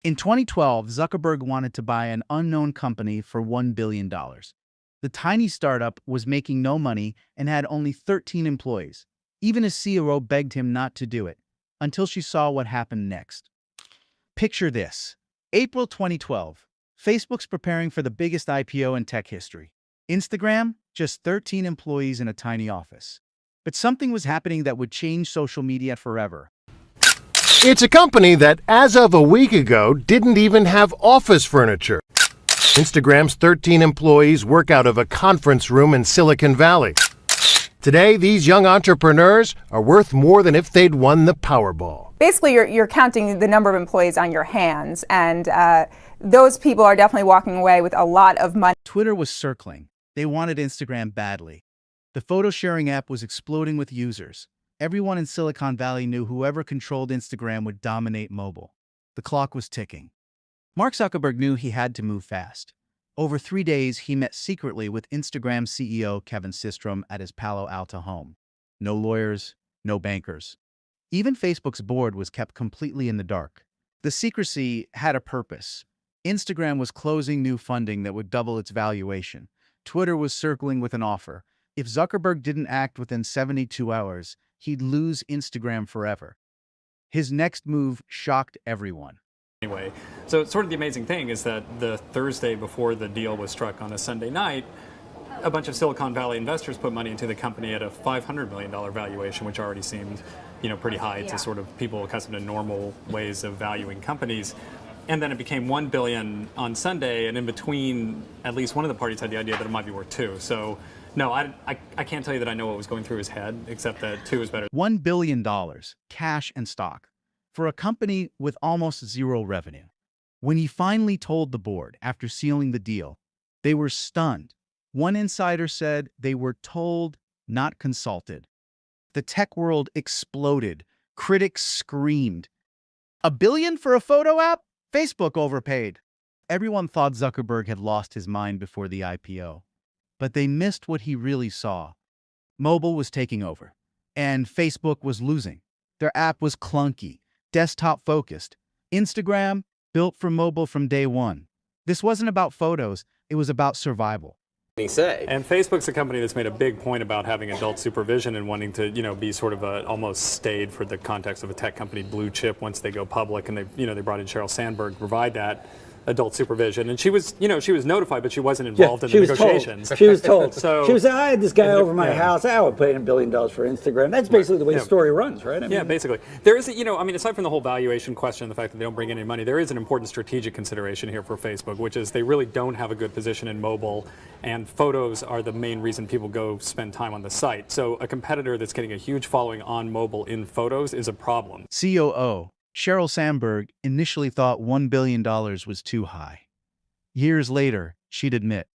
In 2012, Zuckerberg wanted to buy an unknown company for $1 billion. The tiny startup was making no money and had only 13 employees. Even his COO begged him not to do it, until she saw what happened next. Picture this. April 2012. Facebook's preparing for the biggest IPO in tech history. Instagram, just 13 employees in a tiny office. But something was happening that would change social media forever. It's a company that, as of a week ago, didn't even have office furniture. Instagram's 13 employees work out of a conference room in Silicon Valley. Today, these young entrepreneurs are worth more than if they'd won the Powerball. Basically, you're counting the number of employees on your hands, and those people are definitely walking away with a lot of money. Twitter was circling. They wanted Instagram badly. The photo-sharing app was exploding with users. Everyone in Silicon Valley knew whoever controlled Instagram would dominate mobile. The clock was ticking. Mark Zuckerberg knew he had to move fast. Over 3 days, he met secretly with Instagram CEO Kevin Systrom at his Palo Alto home. No lawyers, no bankers. Even Facebook's board was kept completely in the dark. The secrecy had a purpose. Instagram was closing new funding that would double its valuation. Twitter was circling with an offer. If Zuckerberg didn't act within 72 hours, he'd lose Instagram forever. His next move shocked everyone. Anyway, so sort of the amazing thing is that the Thursday before the deal was struck on a Sunday night, a bunch of Silicon Valley investors put money into the company at a $500 million valuation, which already seemed, pretty high to sort of people accustomed to normal ways of valuing companies. And then it became $1 billion on Sunday, and in between, at least one of the parties had the idea that it might be worth $2 billion. So, no, I can't tell you that I know what was going through his head, except that $2 billion is better. $1 billion, cash and stock, for a company with almost zero revenue. When he finally told the board after sealing the deal, they were stunned. One insider said they were told, not consulted. The tech world exploded. Critics screamed. $1 billion for a photo app? Facebook overpaid. Everyone thought Zuckerberg had lost his mind before the IPO. But they missed what he really saw. Mobile was taking over, and Facebook was losing. Their app was clunky, desktop-focused. Instagram, built for mobile from day one. This wasn't about photos, it was about survival. And Facebook's a company that's made a big point about having adult supervision and wanting to, be sort of almost stayed for the context of a tech company blue chip once they go public, and they brought in Sheryl Sandberg to provide that adult supervision, and she was notified, but she wasn't involved in the negotiations. She was told. So she was saying, I had this guy over my house. I would put in $1 billion for Instagram. That's basically the way the story runs, right? Basically. There is, aside from the whole valuation question and the fact that they don't bring in any money, there is an important strategic consideration here for Facebook, which is they really don't have a good position in mobile, and photos are the main reason people go spend time on the site. So a competitor that's getting a huge following on mobile in photos is a problem. COO Sheryl Sandberg initially thought $1 billion was too high. Years later, she'd admit,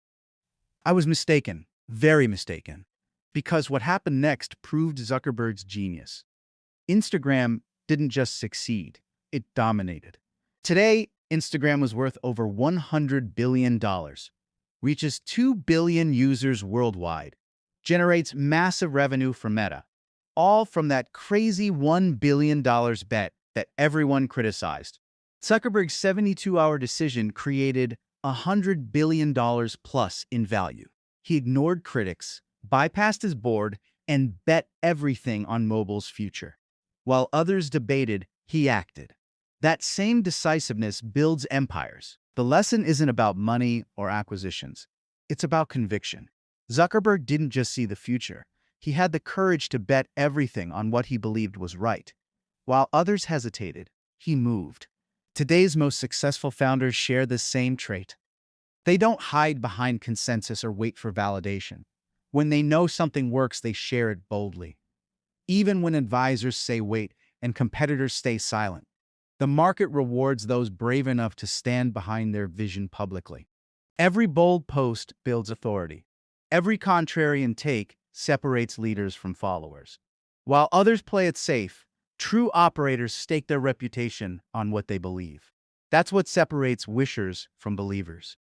I was mistaken, very mistaken, because what happened next proved Zuckerberg's genius. Instagram didn't just succeed, it dominated. Today, Instagram is worth over $100 billion, reaches 2 billion users worldwide, generates massive revenue for Meta, all from that crazy $1 billion bet that everyone criticized. Zuckerberg's 72-hour decision created $100 billion plus in value. He ignored critics, bypassed his board, and bet everything on mobile's future. While others debated, he acted. That same decisiveness builds empires. The lesson isn't about money or acquisitions. It's about conviction. Zuckerberg didn't just see the future. He had the courage to bet everything on what he believed was right. While others hesitated, he moved. Today's most successful founders share this same trait. They don't hide behind consensus or wait for validation. When they know something works, they share it boldly. Even when advisors say wait and competitors stay silent, the market rewards those brave enough to stand behind their vision publicly. Every bold post builds authority. Every contrarian take separates leaders from followers. While others play it safe, true operators stake their reputation on what they believe. That's what separates wishers from believers.